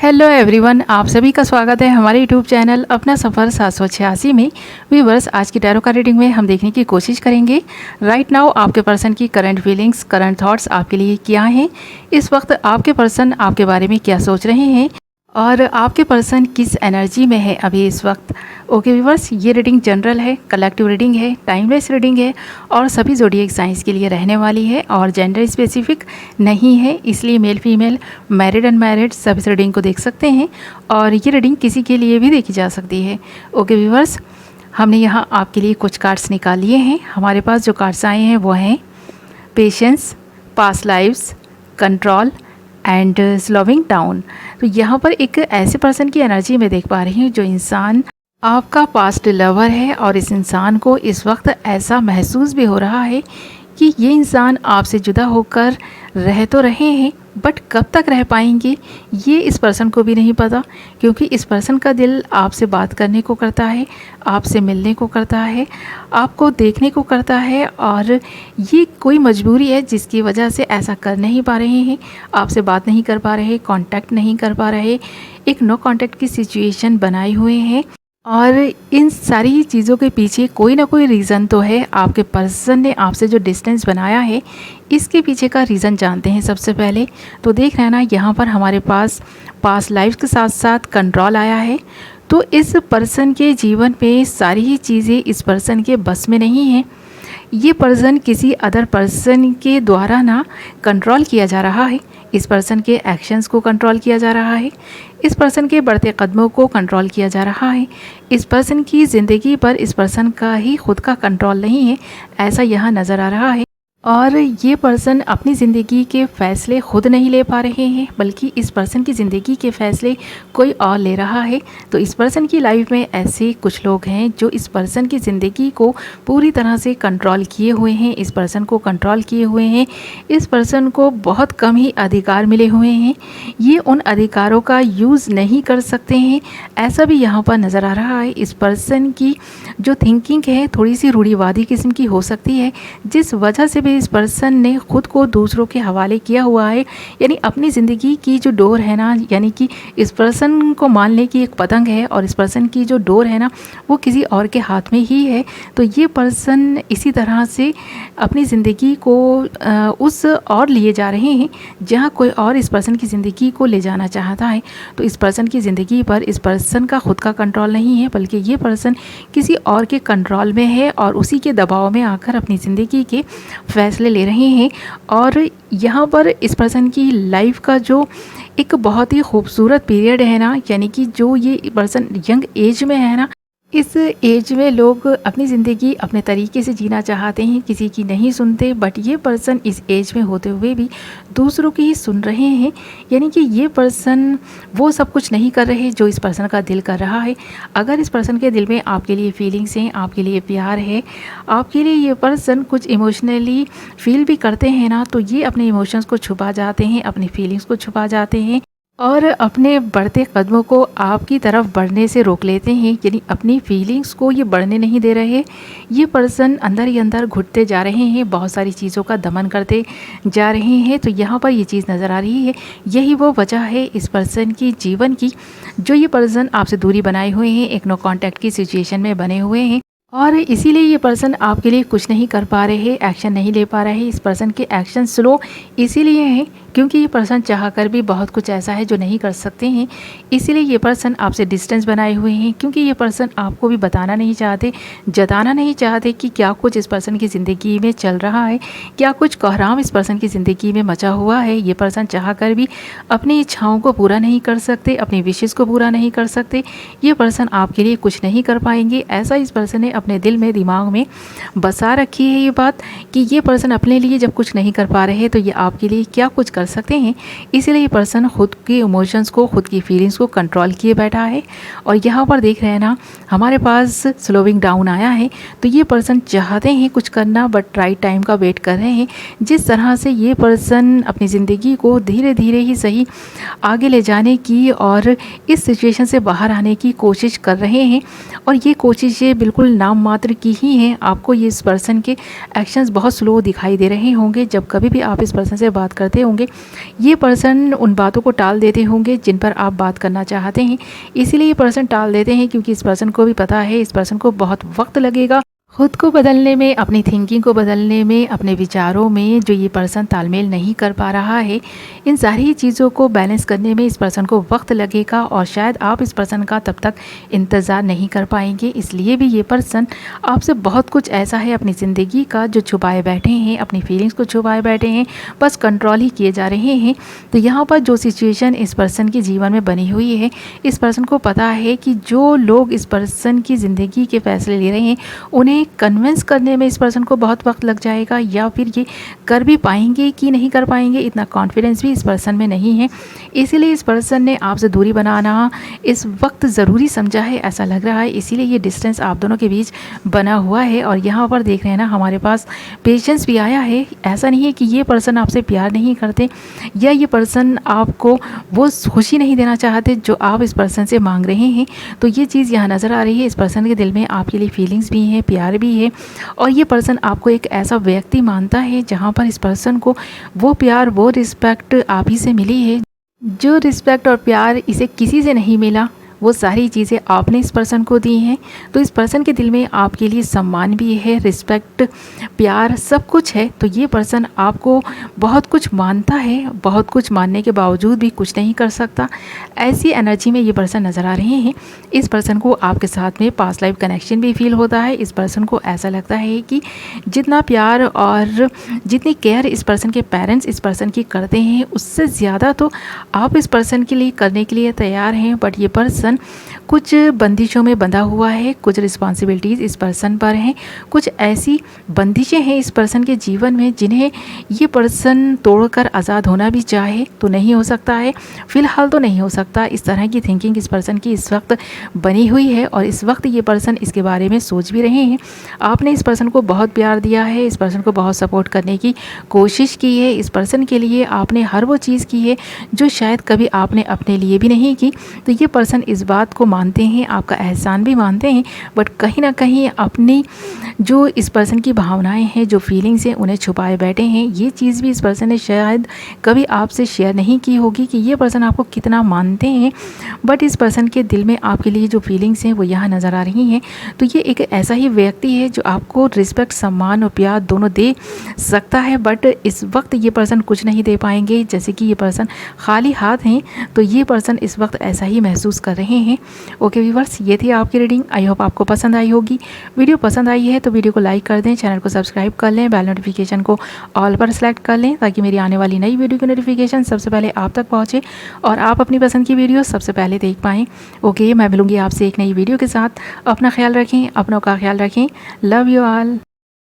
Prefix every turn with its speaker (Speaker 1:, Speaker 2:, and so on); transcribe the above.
Speaker 1: Hello everyone, आप सभी का स्वागत है हमारे यूट्यूब चैनल अपना सफ़र 786 में। व्यूवर्स, आज की टैरो कार्ड रीडिंग में हम देखने की कोशिश करेंगे राइट नाउ आपके पर्सन की करंट फीलिंग्स, करंट थॉट्स आपके लिए क्या हैं। इस वक्त आपके पर्सन आपके बारे में क्या सोच रहे हैं और आपके पर्सन किस एनर्जी में है अभी इस वक्त। ओके व्यूवर्स, ये रीडिंग जनरल है, कलेक्टिव रीडिंग है, टाइमलेस रीडिंग है और सभी ज़ोडिएक साइंस के लिए रहने वाली है और जेंडर स्पेसिफिक नहीं है, इसलिए मेल फीमेल, मैरिड अनमैरिड सब इस रीडिंग को देख सकते हैं और ये रीडिंग किसी के लिए भी देखी जा सकती है। ओके व्यूवर्स, हमने यहाँ आपके लिए कुछ कार्ड्स निकाल लिए हैं। हमारे पास जो कार्ड्स आए हैं वो हैं patience, past lives, control and slowing down. तो यहाँ पर एक ऐसे पर्सन की एनर्जी में देख पा रही हूँ जो इंसान आपका पास्ट लवर है और इस इंसान को इस वक्त ऐसा महसूस भी हो रहा है कि ये इंसान आपसे जुदा होकर रह तो रहे हैं बट कब तक रह पाएंगे ये इस पर्सन को भी नहीं पता, क्योंकि इस पर्सन का दिल आपसे बात करने को करता है, आपसे मिलने को करता है, आपको देखने को करता है और ये कोई मजबूरी है जिसकी वजह से ऐसा कर नहीं पा रहे हैं, आपसे बात नहीं कर पा रहे, कांटेक्ट नहीं कर पा रहे, एक नो कांटेक्ट की सिचुएशन बनाए हुए हैं। और इन सारी चीज़ों के पीछे कोई ना कोई रीज़न तो है। आपके पर्सन ने आपसे जो डिस्टेंस बनाया है इसके पीछे का रीज़न जानते हैं सबसे पहले। तो देख रहे हैं ना, यहाँ पर हमारे पास पास्ट लाइफ के साथ साथ कंट्रोल आया है। तो इस पर्सन के जीवन में सारी ही चीज़ें इस पर्सन के बस में नहीं है। ये पर्सन किसी अदर पर्सन के द्वारा ना कंट्रोल किया जा रहा है। इस पर्सन के एक्शंस को कंट्रोल किया जा रहा है, इस पर्सन के बढ़ते कदमों को कंट्रोल किया जा रहा है। इस पर्सन की ज़िंदगी पर इस पर्सन का ही खुद का कंट्रोल नहीं है, ऐसा यहाँ नज़र आ रहा है। और ये पर्सन अपनी ज़िंदगी के फ़ैसले खुद नहीं ले पा रहे हैं, बल्कि इस पर्सन की ज़िंदगी के फ़ैसले कोई और ले रहा है। तो इस पर्सन की लाइफ में ऐसे कुछ लोग हैं जो इस पर्सन की ज़िंदगी को पूरी तरह से कंट्रोल किए हुए हैं, इस पर्सन को कंट्रोल किए हुए हैं। इस पर्सन को बहुत कम ही अधिकार मिले हुए हैं, ये उन अधिकारों का यूज़ नहीं कर सकते हैं, ऐसा भी यहाँ पर नज़र आ रहा है। इस पर्सन की जो थिंकिंग है थोड़ी सी रूढ़िवादी किस्म की हो सकती है, जिस वजह से इस पर्सन ने खुद को दूसरों के हवाले किया हुआ है। यानी अपनी ज़िंदगी की जो डोर है ना, यानी कि इस पर्सन को मानने की एक पतंग है और इस पर्सन की जो डोर है ना वो किसी और के हाथ में ही है। तो ये पर्सन इसी तरह से अपनी ज़िंदगी को उस और लिए जा रहे हैं जहाँ कोई और इस पर्सन की ज़िंदगी को ले जाना चाहता है। तो इस पर्सन की ज़िंदगी पर इस पर्सन का खुद का कंट्रोल नहीं है, बल्कि ये पर्सन किसी और के कंट्रोल में है और उसी के दबाव में आकर अपनी ज़िंदगी के फैसले ले रहे हैं। और यहाँ पर इस पर्सन की लाइफ का जो एक बहुत ही खूबसूरत पीरियड है ना, यानी कि जो ये पर्सन यंग एज में है ना, इस एज में लोग अपनी ज़िंदगी अपने तरीके से जीना चाहते हैं, किसी की नहीं सुनते। बट ये पर्सन इस एज में होते हुए भी दूसरों की ही सुन रहे हैं, यानी कि ये पर्सन वो सब कुछ नहीं कर रहे जो इस पर्सन का दिल कर रहा है। अगर इस पर्सन के दिल में आपके लिए फीलिंग्स हैं, आपके लिए प्यार है, आपके लिए ये पर्सन कुछ इमोशनली फील भी करते हैं ना, तो ये अपने इमोशंस को छुपा जाते हैं, अपनी फीलिंग्स को छुपा जाते हैं और अपने बढ़ते कदमों को आपकी तरफ बढ़ने से रोक लेते हैं। यानी अपनी फीलिंग्स को ये बढ़ने नहीं दे रहे। ये पर्सन अंदर ही अंदर घुटते जा रहे हैं, बहुत सारी चीज़ों का दमन करते जा रहे हैं। तो यहाँ पर ये चीज़ नज़र आ रही है, यही वो वजह है इस पर्सन की जीवन की जो ये पर्सन आपसे दूरी बनाए हुए हैं, एक नो कॉन्टैक्ट की सिचुएशन में बने हुए हैं और इसीलिए ये पर्सन आपके लिए कुछ नहीं कर पा रहे, एक्शन नहीं ले पा रहे। इस पर्सन के एक्शन स्लो इसीलिए हैं क्योंकि ये पर्सन चाहकर भी बहुत कुछ ऐसा है जो नहीं कर सकते हैं। इसीलिए ये पर्सन आपसे डिस्टेंस बनाए हुए हैं, क्योंकि ये पर्सन आपको भी बताना नहीं चाहते, जताना नहीं चाहते कि क्या कुछ इस पर्सन की ज़िंदगी में चल रहा है, क्या कुछ कोहराम इस पर्सन की ज़िंदगी में मचा हुआ है। ये पर्सन चाहकर भी अपनी इच्छाओं को पूरा नहीं कर सकते, अपनी विशेज़ को पूरा नहीं कर सकते। ये पर्सन आपके लिए कुछ नहीं कर पाएंगे, ऐसा इस पर्सन ने अपने दिल में, दिमाग में बसा रखी है ये बात कि ये पर्सन अपने लिए जब कुछ नहीं कर पा रहे तो ये आपके लिए क्या कुछ कर सकते हैं। इसीलिए ये पर्सन खुद के इमोशंस को, खुद की फीलिंग्स को कंट्रोल किए बैठा है। और यहाँ पर देख रहे हैं ना, हमारे पास स्लोइंग डाउन आया है। तो ये पर्सन चाहते हैं कुछ करना बट राइट टाइम का वेट कर रहे हैं। जिस तरह से ये पर्सन अपनी ज़िंदगी को धीरे धीरे ही सही आगे ले जाने की और इस सिचुएशन से बाहर आने की कोशिश कर रहे हैं, और ये कोशिश ये बिल्कुल नाम मात्र की ही हैं। आपको ये इस पर्सन के एक्शंस बहुत स्लो दिखाई दे रहे होंगे। जब कभी भी आप इस पर्सन से बात करते होंगे ये पर्सन उन बातों को टाल देते होंगे जिन पर आप बात करना चाहते हैं। इसीलिए ये पर्सन टाल देते हैं क्योंकि इस पर्सन को भी पता है इस पर्सन को बहुत वक्त लगेगा खुद को बदलने में, अपनी थिंकिंग को बदलने में, अपने विचारों में जो ये पर्सन तालमेल नहीं कर पा रहा है, इन सारी चीज़ों को बैलेंस करने में इस पर्सन को वक्त लगेगा और शायद आप इस पर्सन का तब तक इंतज़ार नहीं कर पाएंगे। इसलिए भी ये पर्सन आपसे बहुत कुछ ऐसा है अपनी ज़िंदगी का जो छुपाए बैठे हैं, अपनी फीलिंग्स को छुपाए बैठे हैं, बस कंट्रोल ही किए जा रहे हैं। तो यहाँ पर जो सिचुएशन इस पर्सन के जीवन में बनी हुई है, इस पर्सन को पता है कि जो लोग इस पर्सन की ज़िंदगी के फैसले ले रहे हैं उन्हें कन्विंस करने में इस पर्सन को बहुत वक्त लग जाएगा, या फिर ये कर भी पाएंगे कि नहीं कर पाएंगे इतना कॉन्फिडेंस भी इस पर्सन में नहीं है। इसीलिए इस पर्सन ने आपसे दूरी बनाना इस वक्त ज़रूरी समझा है, ऐसा लग रहा है। इसीलिए ये डिस्टेंस आप दोनों के बीच बना हुआ है। और यहाँ पर देख रहे हैं ना, हमारे पास पेशेंस भी आया है। ऐसा नहीं है कि ये पर्सन आपसे प्यार नहीं करते या ये पर्सन आपको वो खुशी नहीं देना चाहते जो आप इस पर्सन से मांग रहे हैं। तो ये चीज़ यहाँ नज़र आ रही है। इस पर्सन के दिल में आपके लिए फीलिंग्स भी हैं, प्यार भी है, और ये पर्सन आपको एक ऐसा व्यक्ति मानता है जहाँ पर इस पर्सन को वो प्यार, वो रिस्पेक्ट आप ही से मिली है। जो रिस्पेक्ट और प्यार इसे किसी से नहीं मिला, वो सारी चीज़ें आपने इस पर्सन को दी हैं। तो इस पर्सन के दिल में आपके लिए सम्मान भी है, रिस्पेक्ट, प्यार, सब कुछ है। तो ये पर्सन आपको बहुत कुछ मानता है, बहुत कुछ मानने के बावजूद भी कुछ नहीं कर सकता। ऐसी एनर्जी में ये पर्सन नज़र आ रहे हैं। इस पर्सन को आपके साथ में पास्ट लाइफ कनेक्शन भी फील होता है। इस पर्सन को ऐसा लगता है कि जितना प्यार और जितनी केयर इस पर्सन के पेरेंट्स इस पर्सन की करते हैं, उससे ज़्यादा तो आप इस पर्सन के लिए करने के लिए तैयार हैं। बट ये पर्सन कुछ बंदिशों में बंधा हुआ है, कुछ रिस्पॉन्सिबिलिटीज़ इस पर्सन पर हैं, कुछ ऐसी बंदिशें हैं इस पर्सन के जीवन में जिन्हें ये पर्सन तोड़कर आज़ाद होना भी चाहे तो नहीं हो सकता है। फ़िलहाल तो नहीं हो सकता। इस तरह की थिंकिंग इस पर्सन की इस वक्त बनी हुई है और इस वक्त ये पर्सन इसके बारे में सोच भी रहे हैं। आपने इस पर्सन को बहुत प्यार दिया है, इस पर्सन को बहुत सपोर्ट करने की कोशिश की है। इस पर्सन के लिए आपने हर वो चीज़ की है जो शायद कभी आपने अपने लिए भी नहीं की। तो ये पर्सन इस बात को मानते हैं, आपका एहसान भी मानते हैं, बट कहीं ना कहीं अपनी जो इस पर्सन की भावनाएं हैं, जो फीलिंग्स हैं, उन्हें छुपाए बैठे हैं। ये चीज़ भी इस पर्सन ने शायद कभी आपसे शेयर नहीं की होगी कि ये पर्सन आपको कितना मानते हैं, बट इस पर्सन के दिल में आपके लिए जो फीलिंग्स हैं वो यहाँ नज़र आ रही हैं। तो ये एक ऐसा ही व्यक्ति है जो आपको रिस्पेक्ट, सम्मान और प्यार दोनों दे सकता है, बट इस वक्त ये पर्सन कुछ नहीं दे पाएंगे, जैसे कि ये पर्सन खाली हाथ हैं। तो ये पर्सन इस वक्त ऐसा ही महसूस कर रहे हैं। ओके व्यूअर्स, ये थी आपकी रीडिंग। आई होप आपको पसंद आई होगी। वीडियो पसंद आई है तो वीडियो को लाइक कर दें, चैनल को सब्सक्राइब कर लें, बेल नोटिफिकेशन को ऑल पर सेलेक्ट कर लें ताकि मेरी आने वाली नई वीडियो की नोटिफिकेशन सबसे पहले आप तक पहुंचे और आप अपनी पसंद की वीडियो सबसे पहले देख पाएँ। ओके, मैं मिलूँगी आपसे एक नई वीडियो के साथ। अपना ख्याल रखें, अपनों का ख्याल रखें। Love you all.